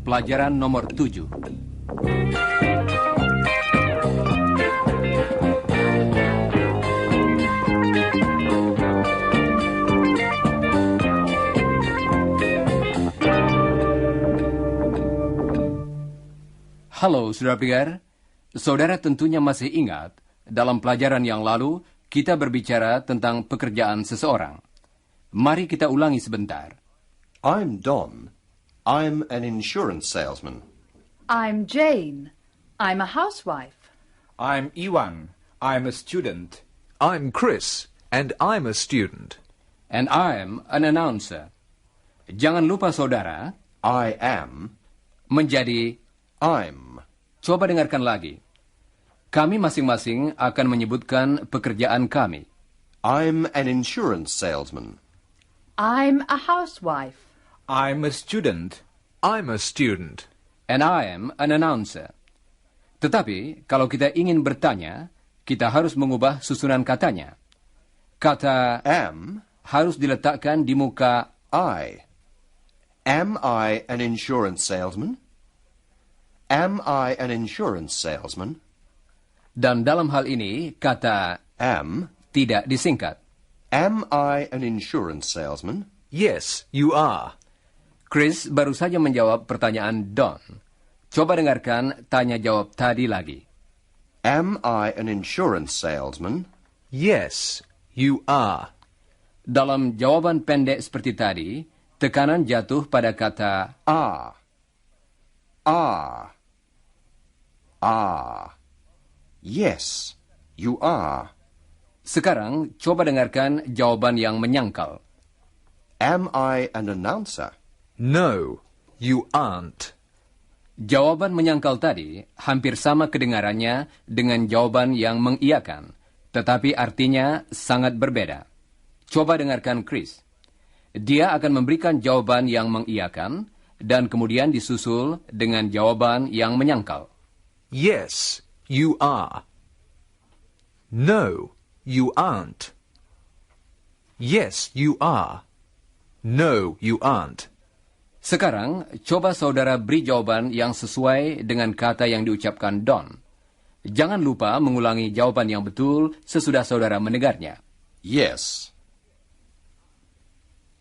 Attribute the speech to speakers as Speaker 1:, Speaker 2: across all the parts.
Speaker 1: Pelajaran nomor 7. Halo, saudara pendengar. Saudara tentunya masih ingat, dalam pelajaran yang lalu, kita berbicara tentang pekerjaan seseorang. Mari kita ulangi sebentar.
Speaker 2: I'm Don. I'm an insurance salesman.
Speaker 3: I'm Jane. I'm a housewife.
Speaker 4: I'm Iwan. I'm a student.
Speaker 5: I'm Chris, and I'm a student.
Speaker 1: And I'm an announcer. Jangan lupa saudara,
Speaker 2: I am.
Speaker 1: menjadi
Speaker 2: I'm.
Speaker 1: Coba dengarkan lagi. Kami masing-masing akan menyebutkan pekerjaan kami.
Speaker 2: I'm an insurance salesman.
Speaker 3: I'm a housewife.
Speaker 4: I'm a student.
Speaker 5: I'm a student.
Speaker 1: And I'm an announcer. Tetapi, kalau kita ingin bertanya, kita harus mengubah susunan katanya. Kata
Speaker 2: Am.
Speaker 1: harus diletakkan di muka
Speaker 2: I. Am I an insurance salesman? Am I an insurance salesman?
Speaker 1: dan dalam hal ini, kata
Speaker 2: Am.
Speaker 1: tidak disingkat.
Speaker 2: Am I an insurance salesman?
Speaker 5: Yes, you are.
Speaker 1: Chris baru saja menjawab pertanyaan Don. Coba dengarkan tanya jawab tadi lagi.
Speaker 2: Am I an insurance salesman?
Speaker 5: Yes, you are.
Speaker 1: Dalam jawaban pendek seperti tadi, tekanan jatuh pada kata
Speaker 2: Ah. Ah. Ah. Yes, you are.
Speaker 1: Sekarang, coba dengarkan jawaban yang menyangkal.
Speaker 2: Am I an announcer?
Speaker 5: No, you aren't.
Speaker 1: Jawaban menyangkal tadi hampir sama kedengarannya dengan jawaban yang mengiyakan, tetapi artinya sangat berbeda. Coba dengarkan Chris. Dia akan memberikan jawaban yang mengiyakan dan kemudian disusul dengan jawaban yang menyangkal.
Speaker 5: Yes, you are. No, you aren't. Yes, you are. No, you aren't.
Speaker 1: Sekarang, coba saudara beri jawaban yang sesuai dengan kata yang diucapkan Don. Jangan lupa mengulangi jawaban yang betul sesudah saudara mendengarnya.
Speaker 2: Yes.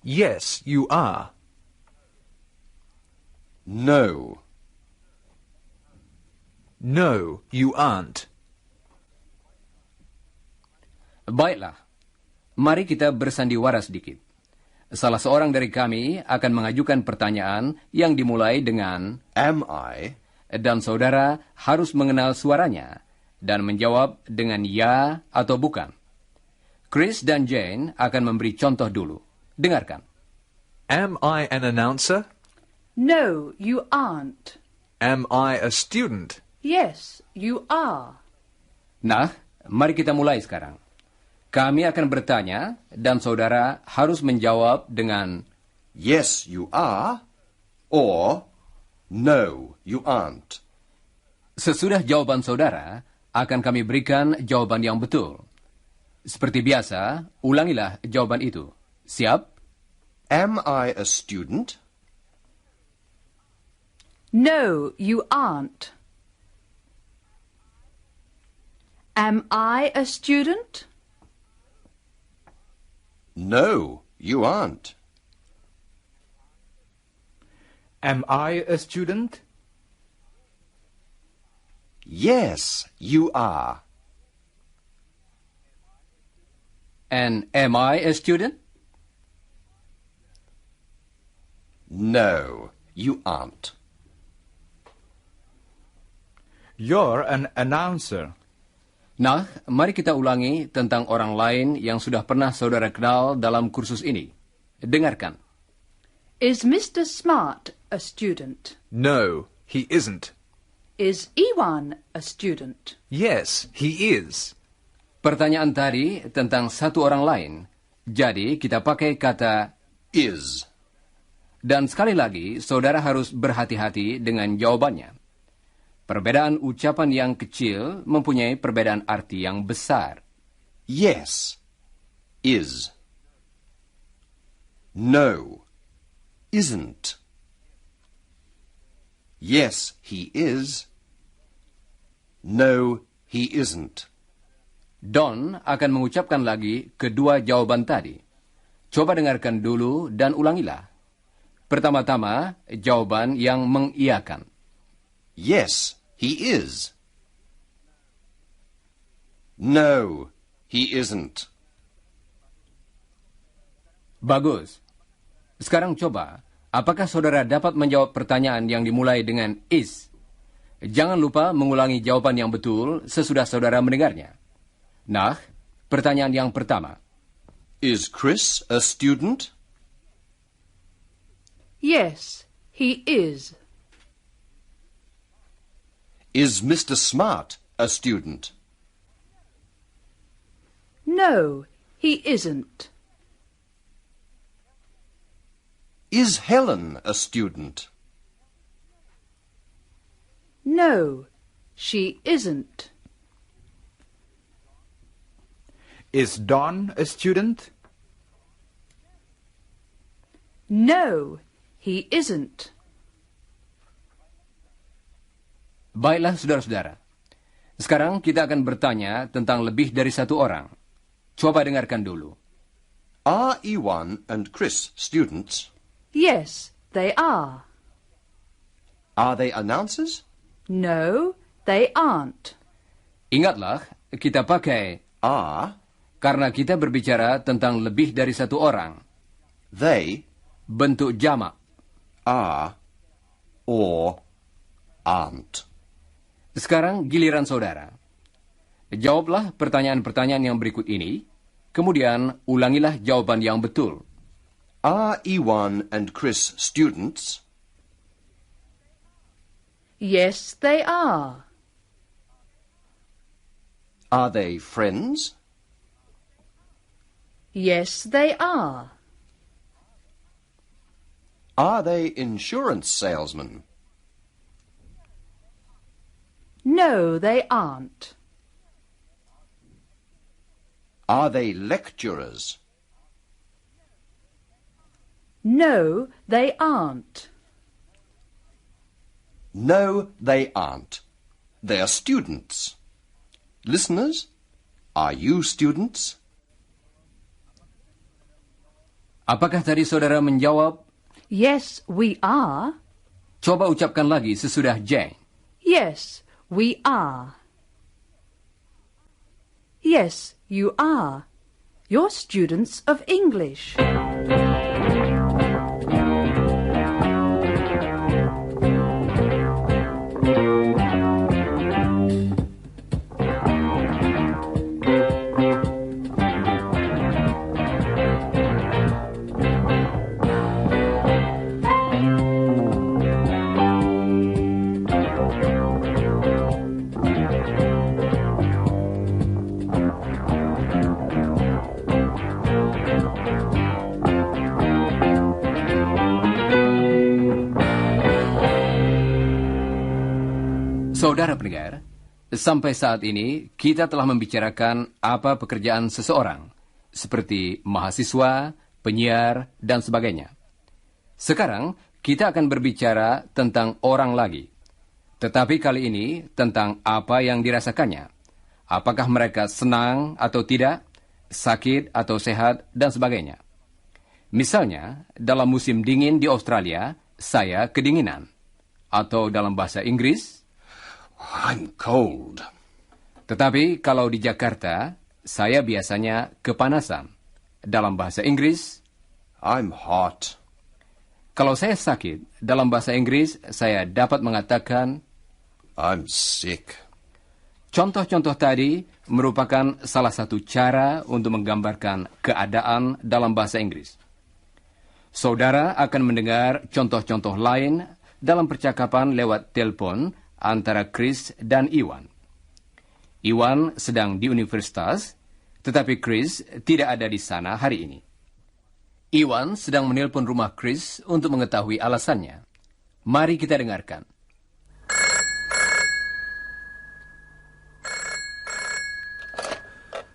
Speaker 5: Yes, you are.
Speaker 2: No.
Speaker 5: No, you aren't.
Speaker 1: Baiklah, mari kita bersandiwara sedikit. Salah seorang dari kami akan mengajukan pertanyaan yang dimulai dengan
Speaker 2: Am I?
Speaker 1: dan saudara harus mengenal suaranya dan menjawab dengan ya atau bukan. Chris dan Jane akan memberi contoh dulu. Dengarkan.
Speaker 5: Am I an announcer?
Speaker 3: No, you aren't.
Speaker 5: Am I a student?
Speaker 3: Yes, you are.
Speaker 1: Nah, mari kita mulai sekarang. Kami akan bertanya dan saudara harus menjawab dengan
Speaker 2: Yes, you are. Or no, you aren't.
Speaker 1: sesudah jawaban saudara, akan kami berikan jawaban yang betul. Seperti biasa, ulangilah jawaban itu. Siap?
Speaker 2: Am I a student?
Speaker 3: No, you aren't. Am I a student?
Speaker 2: No, you aren't.
Speaker 4: Am I a student?
Speaker 2: Yes, you are.
Speaker 1: And am I a student?
Speaker 2: No, you aren't.
Speaker 4: You're an announcer.
Speaker 1: Nah, mari kita ulangi tentang orang lain yang sudah pernah saudara kenal dalam kursus ini. Dengarkan.
Speaker 3: Is Mr. Smart a student?
Speaker 5: No, he isn't.
Speaker 3: Is Iwan a student?
Speaker 5: Yes, he is.
Speaker 1: Pertanyaan tadi tentang satu orang lain. Jadi, kita pakai kata
Speaker 2: Is.
Speaker 1: dan sekali lagi, saudara harus berhati-hati dengan jawabannya. Perbedaan ucapan yang kecil mempunyai perbedaan arti yang besar.
Speaker 2: Yes, is. No, isn't. Yes, he is. No, he isn't.
Speaker 1: Don akan mengucapkan lagi kedua jawaban tadi. Coba dengarkan dulu dan ulangilah. Pertama-tama, jawaban yang mengiyakan.
Speaker 2: Yes, he is. No, he isn't.
Speaker 1: Bagus. Sekarang coba, apakah saudara dapat menjawab pertanyaan yang dimulai dengan is? Jangan lupa mengulangi jawaban yang betul sesudah saudara mendengarnya. Nah, pertanyaan yang pertama.
Speaker 2: Is Chris a student?
Speaker 3: Yes, he is.
Speaker 2: Is Mr. Smart a student?
Speaker 3: No, he isn't.
Speaker 2: Is Helen a student?
Speaker 3: No, she isn't.
Speaker 4: Is Don a student?
Speaker 3: No, he isn't.
Speaker 1: Baiklah, saudara-saudara. Sekarang kita akan bertanya tentang lebih dari satu orang. Coba dengarkan dulu.
Speaker 2: Are Iwan and Chris students?
Speaker 3: Yes, they are.
Speaker 2: Are they announcers?
Speaker 3: No, they aren't.
Speaker 1: Ingatlah, kita pakai
Speaker 2: Are
Speaker 1: karena kita berbicara tentang lebih dari satu orang.
Speaker 2: they,
Speaker 1: Bentuk jamak.
Speaker 2: are, or aren't?
Speaker 1: Sekarang giliran saudara. Jawablah pertanyaan-pertanyaan yang berikut ini, kemudian ulangilah jawaban yang betul.
Speaker 2: Are Iwan and Chris students?
Speaker 3: Yes, they are.
Speaker 2: Are they friends?
Speaker 3: Yes, they are.
Speaker 2: Are they insurance salesmen?
Speaker 3: No, they aren't.
Speaker 2: Are they lecturers?
Speaker 3: No, they aren't.
Speaker 2: No, they aren't. They are students. Listeners, are you students?
Speaker 1: Apakah tadi saudara menjawab?
Speaker 3: Yes, we are.
Speaker 1: Coba ucapkan lagi sesudah Jane.
Speaker 3: Yes, we are. Yes, you are. You're students of English.
Speaker 1: Saudara pendengar, sampai saat ini kita telah membicarakan apa pekerjaan seseorang, seperti mahasiswa, penyiar, dan sebagainya. Sekarang kita akan berbicara tentang orang lagi. Tetapi kali ini tentang apa yang dirasakannya. Apakah mereka senang atau tidak, sakit atau sehat, dan sebagainya. Misalnya, dalam musim dingin di Australia, saya kedinginan. Atau dalam bahasa Inggris,
Speaker 2: I'm cold.
Speaker 1: tetapi kalau di Jakarta, saya biasanya kepanasan. Dalam bahasa Inggris,
Speaker 2: I'm hot.
Speaker 1: kalau saya sakit, dalam bahasa Inggris, saya dapat mengatakan,
Speaker 2: I'm sick.
Speaker 1: contoh-contoh tadi merupakan salah satu cara untuk menggambarkan keadaan dalam bahasa Inggris. Saudara akan mendengar contoh-contoh lain dalam percakapan lewat telepon antara Chris dan Iwan. Iwan sedang di universitas, tetapi Chris tidak ada di sana hari ini. Iwan sedang menelpon rumah Chris untuk mengetahui alasannya. Mari kita dengarkan.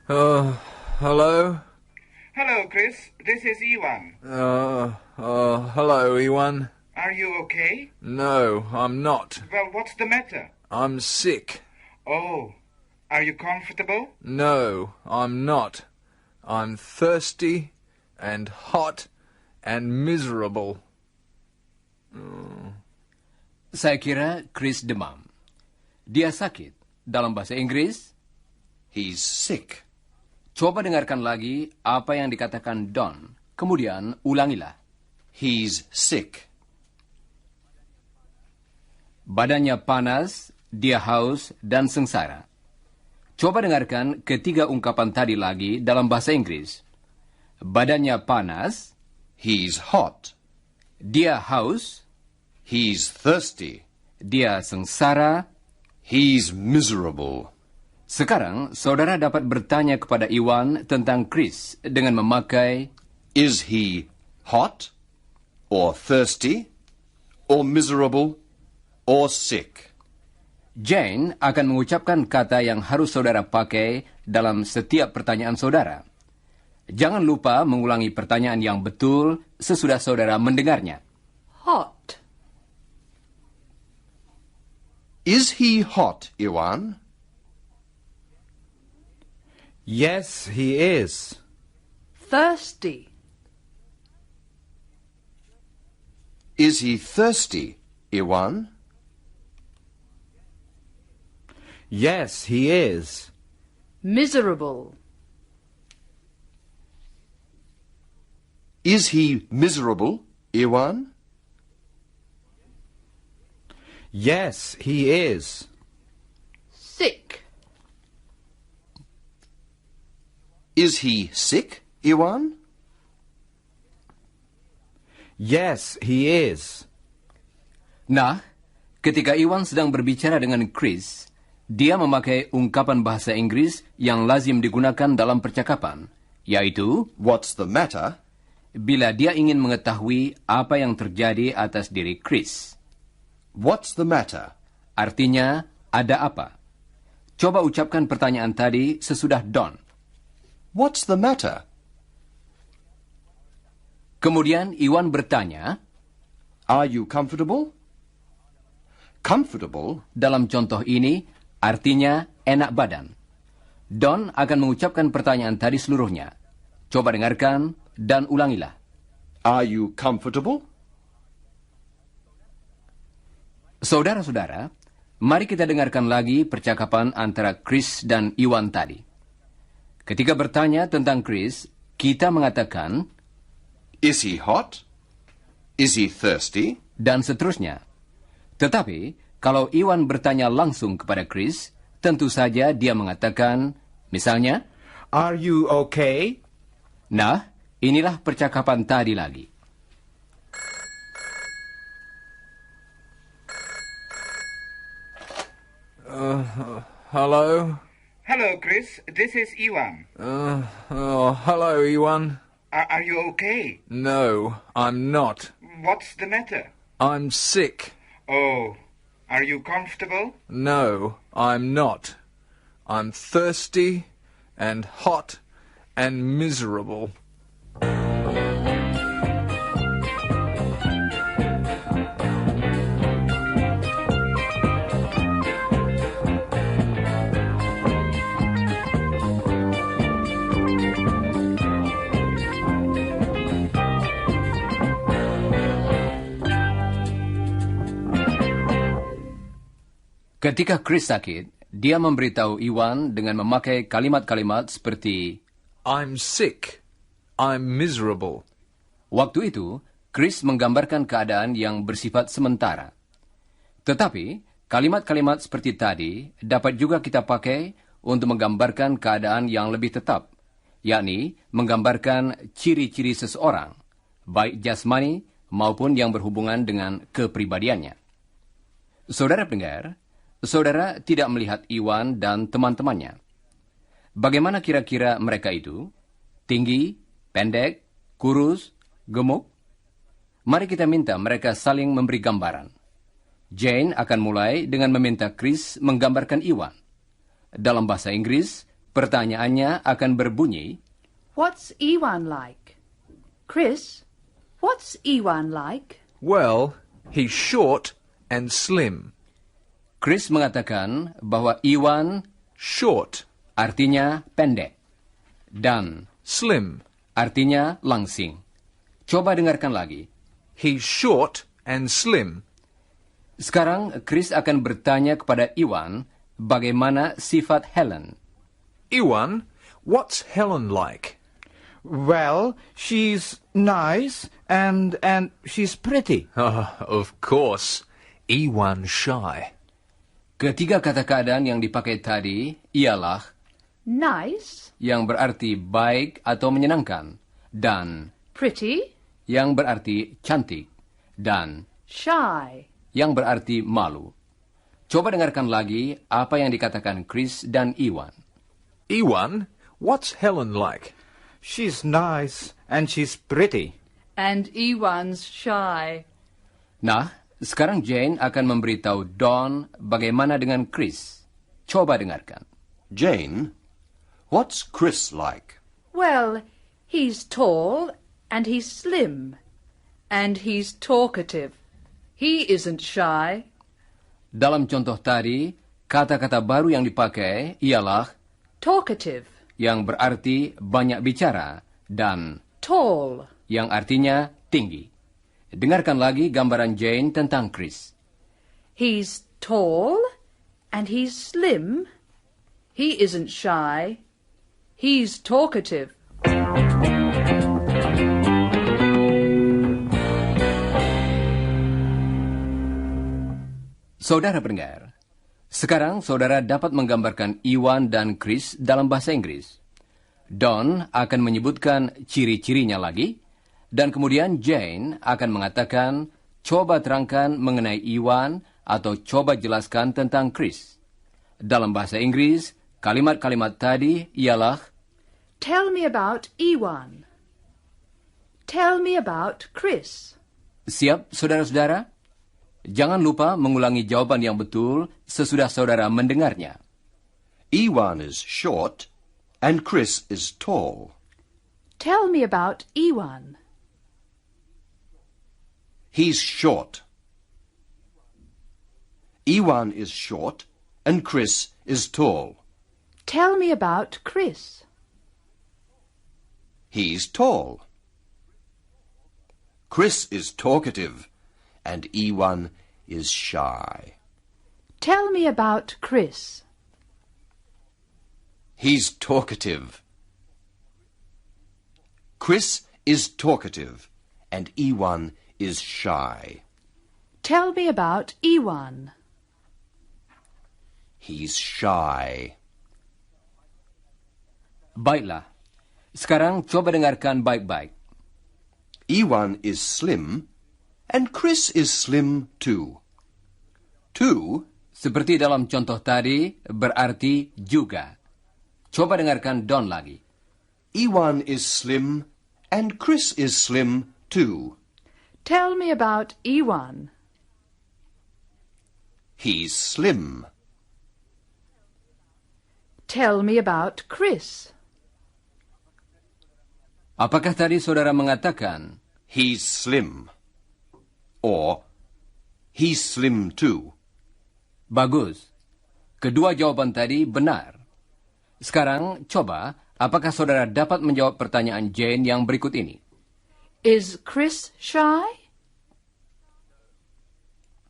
Speaker 5: Hello?
Speaker 6: Hello, Chris. This is Iwan.
Speaker 5: Hello, Iwan.
Speaker 6: Are you okay?
Speaker 5: No, I'm not.
Speaker 6: Well, what's the matter?
Speaker 5: I'm sick.
Speaker 6: Oh, are you comfortable?
Speaker 5: No, I'm not. I'm thirsty and hot and miserable.
Speaker 1: Saya kira Chris demam. Dia sakit. Dalam bahasa Inggris,
Speaker 2: He's sick.
Speaker 1: coba dengarkan lagi apa yang dikatakan Don. Kemudian ulangilah.
Speaker 2: He's sick.
Speaker 1: Badannya panas, dia haus, dan sengsara. Coba dengarkan ketiga ungkapan tadi lagi dalam bahasa Inggris. Badannya panas,
Speaker 2: He's hot.
Speaker 1: dia haus,
Speaker 2: He's thirsty.
Speaker 1: dia sengsara.
Speaker 2: He's miserable.
Speaker 1: Sekarang, saudara dapat bertanya kepada Iwan tentang Chris dengan memakai
Speaker 2: Is he hot, or thirsty, or miserable, or sick?
Speaker 1: Jane akan mengucapkan kata yang harus saudara pakai dalam setiap pertanyaan saudara. Jangan lupa mengulangi pertanyaan yang betul sesudah saudara mendengarnya.
Speaker 3: Hot.
Speaker 2: Is he hot, Iwan?
Speaker 4: Yes, he is.
Speaker 3: Thirsty.
Speaker 2: Is he thirsty, Iwan?
Speaker 4: Yes, he is.
Speaker 3: Miserable.
Speaker 2: Is he miserable, Iwan?
Speaker 4: Yes, he is.
Speaker 3: Sick.
Speaker 2: Is he sick, Iwan?
Speaker 4: Yes, he is.
Speaker 1: Nah, ketika Iwan sedang berbicara dengan Chris, dia memakai ungkapan bahasa Inggris yang lazim digunakan dalam percakapan, yaitu
Speaker 2: What's the matter?
Speaker 1: bila dia ingin mengetahui apa yang terjadi atas diri Chris.
Speaker 2: What's the matter?
Speaker 1: Artinya, ada apa? Coba ucapkan pertanyaan tadi sesudah Don.
Speaker 2: What's the matter?
Speaker 1: Kemudian Iwan bertanya,
Speaker 2: Are you comfortable? Comfortable
Speaker 1: dalam contoh ini, artinya enak badan. Don akan mengucapkan pertanyaan tadi seluruhnya. Coba dengarkan dan ulangilah.
Speaker 2: Are you comfortable?
Speaker 1: Saudara-saudara, mari kita dengarkan lagi percakapan antara Chris dan Iwan tadi. Ketika bertanya tentang Chris, kita mengatakan,
Speaker 2: Is he hot? Is he thirsty?
Speaker 1: dan seterusnya. Tetapi, kalau Iwan bertanya langsung kepada Chris, tentu saja dia mengatakan, misalnya,
Speaker 4: Are you okay?
Speaker 1: nah, inilah percakapan tadi lagi.
Speaker 5: Hello?
Speaker 6: Hello, Chris. This is Iwan.
Speaker 5: Hello, Iwan.
Speaker 6: Are you okay?
Speaker 5: No, I'm not.
Speaker 6: What's the matter?
Speaker 5: I'm sick.
Speaker 6: Oh, are you comfortable?
Speaker 5: No, I'm not. I'm thirsty and hot and miserable.
Speaker 1: Ketika Chris sakit, dia memberitahu Iwan dengan memakai kalimat-kalimat seperti,
Speaker 5: I'm sick. I'm miserable.
Speaker 1: waktu itu, Chris menggambarkan keadaan yang bersifat sementara. Tetapi, kalimat-kalimat seperti tadi dapat juga kita pakai untuk menggambarkan keadaan yang lebih tetap, yakni menggambarkan ciri-ciri seseorang, baik jasmani maupun yang berhubungan dengan kepribadiannya. Saudara pendengar, saudara tidak melihat Iwan dan teman-temannya. Bagaimana kira-kira mereka itu? Tinggi, pendek, kurus, gemuk? Mari kita minta mereka saling memberi gambaran. Jane akan mulai dengan meminta Chris menggambarkan Iwan. Dalam bahasa Inggris, Pertanyaannya akan berbunyi,
Speaker 3: What's Iwan like? Chris, what's Iwan like?
Speaker 5: Well, he's short and slim.
Speaker 1: Chris mengatakan bahwa Iwan
Speaker 5: Short,
Speaker 1: artinya pendek dan
Speaker 5: slim.
Speaker 1: artinya langsing. Coba dengarkan lagi.
Speaker 5: He's short and slim.
Speaker 1: Sekarang Chris akan bertanya kepada Iwan bagaimana sifat Helen.
Speaker 5: Iwan, what's Helen like?
Speaker 4: Well, she's nice and she's pretty.
Speaker 5: Of course. Iwan's shy.
Speaker 1: Ketiga kata keadaan yang dipakai tadi ialah
Speaker 3: Nice,
Speaker 1: yang berarti baik atau menyenangkan, dan
Speaker 3: pretty,
Speaker 1: yang berarti cantik, dan
Speaker 3: shy.
Speaker 1: yang berarti malu. Coba dengarkan lagi apa yang dikatakan Chris dan Iwan.
Speaker 5: Iwan, what's Helen like?
Speaker 4: She's nice and she's pretty.
Speaker 3: And Iwan's shy.
Speaker 1: Nah, sekarang Jane akan memberitahu Don bagaimana dengan Chris. Coba dengarkan.
Speaker 2: Jane, what's Chris like?
Speaker 3: Well, he's tall and he's slim. And he's talkative. He isn't shy.
Speaker 1: Dalam contoh tadi, kata-kata baru yang dipakai ialah
Speaker 3: Talkative,
Speaker 1: yang berarti banyak bicara dan
Speaker 3: tall,
Speaker 1: yang artinya tinggi. Dengarkan lagi gambaran Jane tentang Chris.
Speaker 3: he's tall and he's slim. He isn't shy. He's talkative.
Speaker 1: Saudara pendengar, sekarang saudara dapat menggambarkan Iwan dan Chris dalam bahasa Inggris. Don akan menyebutkan ciri-cirinya lagi, dan kemudian Jane akan mengatakan, coba terangkan mengenai Iwan atau coba jelaskan tentang Chris. Dalam bahasa Inggris, kalimat-kalimat tadi ialah
Speaker 3: Tell me about Iwan. Tell me about Chris.
Speaker 1: siap, saudara-saudara? Jangan lupa mengulangi jawaban yang betul sesudah saudara mendengarnya.
Speaker 2: Iwan is short and Chris is tall.
Speaker 3: Tell me about Iwan.
Speaker 2: He's short. Iwan is short and Chris is tall.
Speaker 3: Tell me about Chris.
Speaker 2: He's tall. Chris is talkative and Iwan is shy.
Speaker 3: Tell me about Chris.
Speaker 2: He's talkative. Chris is talkative and Iwan is shy.
Speaker 3: Tell me about Iwan.
Speaker 2: He's shy.
Speaker 1: Baiklah, sekarang coba dengarkan baik-baik.
Speaker 2: Iwan is slim and Chris is slim too. Two,
Speaker 1: Seperti dalam contoh tadi, berarti juga. Coba dengarkan Don lagi.
Speaker 2: Iwan is slim and Chris is slim too.
Speaker 3: Tell me about Iwan.
Speaker 2: He's slim.
Speaker 3: Tell me about Chris.
Speaker 1: Apakah tadi saudara mengatakan,
Speaker 2: He's slim. Or, he's slim too.
Speaker 1: bagus? Kedua jawaban tadi benar. Sekarang, coba, apakah saudara dapat menjawab pertanyaan Jane yang berikut ini?
Speaker 3: Is Chris shy?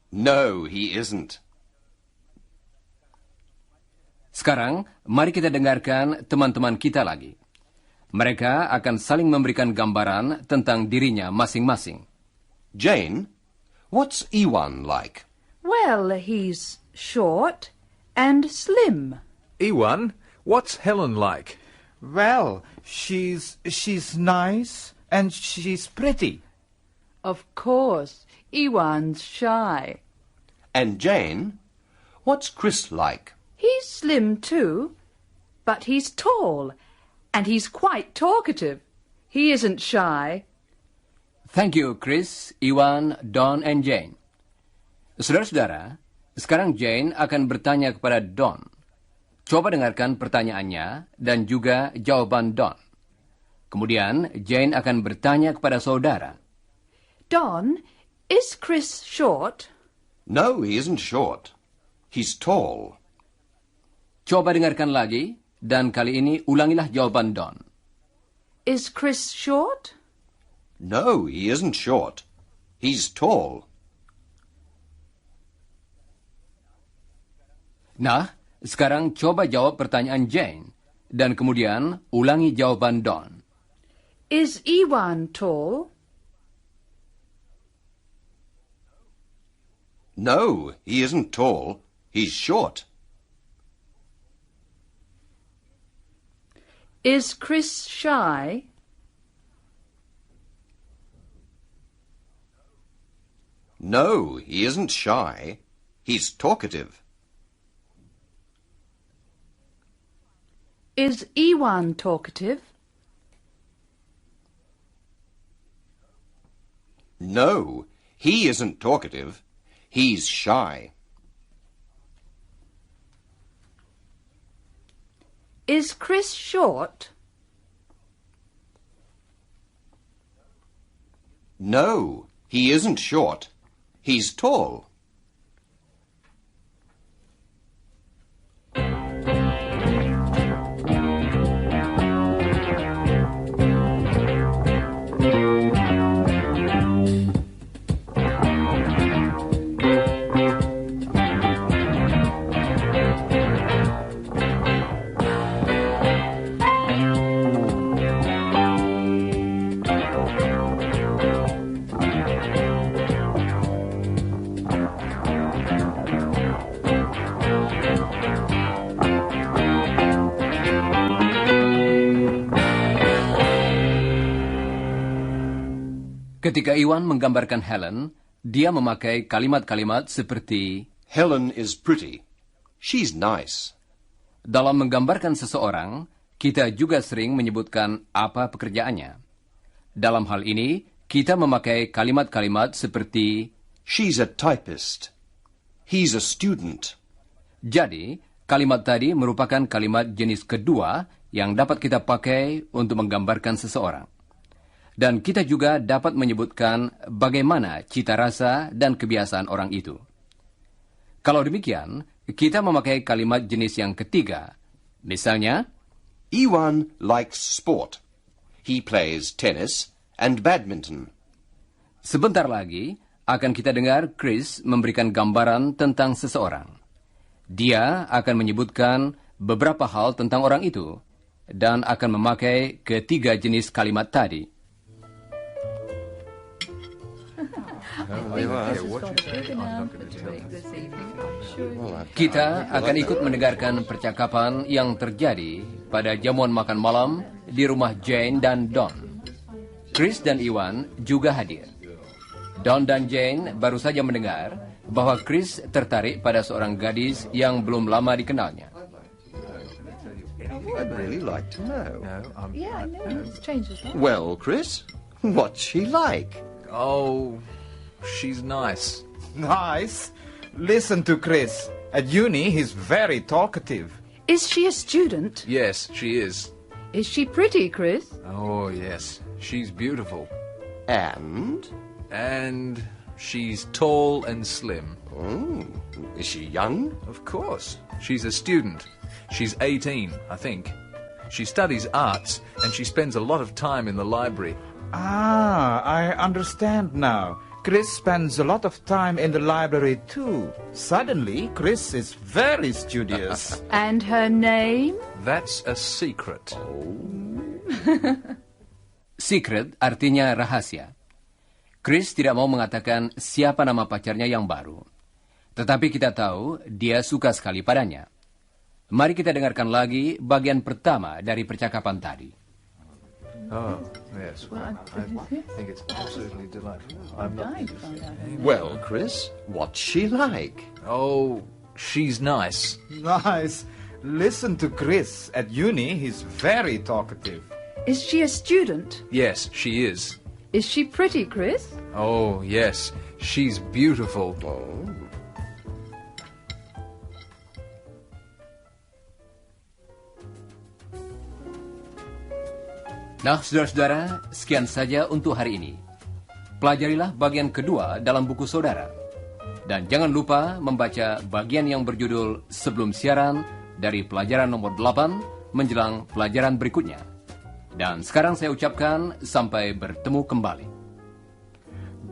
Speaker 2: No, he isn't.
Speaker 1: Sekarang, mari kita dengarkan teman-teman kita lagi. Mereka akan saling memberikan gambaran tentang dirinya masing-masing.
Speaker 2: Jane, what's Iwan like?
Speaker 3: Well, he's short and slim.
Speaker 5: Iwan, what's Helen like?
Speaker 4: Well, she's nice and she's pretty.
Speaker 3: Of course, Iwan's shy.
Speaker 2: And Jane, what's Chris like?
Speaker 3: He's slim too, but he's tall, and he's quite talkative. He isn't shy.
Speaker 1: Thank you, Chris, Iwan, Don, and Jane. Saudara-saudara, sekarang Jane akan bertanya kepada Don. Coba dengarkan pertanyaannya dan juga jawaban Don. Kemudian Jane akan bertanya kepada saudara.
Speaker 3: Don, is Chris short?
Speaker 2: No, he isn't short. He's tall.
Speaker 1: Coba dengarkan lagi, dan kali ini ulangilah jawaban Don.
Speaker 3: Is Chris short?
Speaker 2: No, he isn't short. He's tall.
Speaker 1: Nah, sekarang coba jawab pertanyaan Jane, dan kemudian ulangi jawaban Don.
Speaker 3: Is Iwan tall?
Speaker 2: No, he isn't tall. He's short.
Speaker 3: Is Chris shy?
Speaker 2: No, he isn't shy. He's talkative.
Speaker 3: Is Iwan talkative?
Speaker 2: No, he isn't talkative. He's shy.
Speaker 3: Is Chris short?
Speaker 2: No, he isn't short. He's tall.
Speaker 1: Ketika Iwan menggambarkan Helen, dia memakai kalimat-kalimat seperti
Speaker 2: Helen is pretty. She's nice.
Speaker 1: dalam menggambarkan seseorang, kita juga sering menyebutkan apa pekerjaannya. Dalam hal ini, kita memakai kalimat-kalimat seperti
Speaker 2: She's a typist. He's a student.
Speaker 1: jadi, kalimat tadi merupakan kalimat jenis kedua yang dapat kita pakai untuk menggambarkan seseorang. Dan kita juga dapat menyebutkan bagaimana cita rasa dan kebiasaan orang itu. Kalau demikian, kita memakai kalimat jenis yang ketiga. Misalnya,
Speaker 2: Iwan likes sport. He plays tennis and badminton.
Speaker 1: sebentar lagi akan kita dengar Chris memberikan gambaran tentang seseorang. Dia akan menyebutkan beberapa hal tentang orang itu dan akan memakai ketiga jenis kalimat tadi. Kita akan ikut mendengarkan percakapan yang terjadi pada jamuan makan malam di rumah Jane dan Don. Chris dan Iwan juga hadir. Don dan Jane baru saja mendengar bahwa Chris tertarik pada seorang gadis yang belum lama dikenalnya.
Speaker 2: I'd really like to know.
Speaker 3: Yeah, I know. It's changed as well.
Speaker 2: Well, Chris, what's she like?
Speaker 5: Oh, she's nice.
Speaker 4: Nice. Listen to Chris. At uni, he's very talkative.
Speaker 3: Is she a student?
Speaker 5: Yes, she is.
Speaker 3: Is she pretty, Chris?
Speaker 5: Oh, yes. She's beautiful.
Speaker 2: And?
Speaker 5: And she's tall and slim.
Speaker 2: Oh, is she young?
Speaker 5: Of course. She's a student. She's 18, I think. She studies arts, and she spends a lot of time in the library.
Speaker 4: Ah, I understand now. Chris spends a lot of time in the library too. Suddenly, Chris is very studious.
Speaker 3: And her name?
Speaker 5: That's a secret.
Speaker 1: Secret artinya rahasia. Chris tidak mau mengatakan siapa nama pacarnya yang baru. Tetapi kita tahu dia suka sekali padanya. Mari kita dengarkan lagi bagian pertama dari percakapan tadi.
Speaker 5: Oh, yes. I think it's absolutely delightful. I'm not...
Speaker 2: Well, Chris, what's she like?
Speaker 5: Oh, she's nice.
Speaker 4: Nice. Listen to Chris. At uni, he's very talkative.
Speaker 3: Is she a student?
Speaker 5: Yes, she is.
Speaker 3: Is she pretty, Chris?
Speaker 5: Oh, yes. She's beautiful.
Speaker 1: Nah, saudara-saudara, sekian saja untuk hari ini. Pelajarilah bagian kedua dalam buku saudara. Dan jangan lupa membaca bagian yang berjudul Sebelum Siaran dari pelajaran nomor 8 menjelang pelajaran berikutnya. Dan sekarang saya ucapkan sampai bertemu kembali.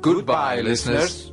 Speaker 5: Goodbye, listeners.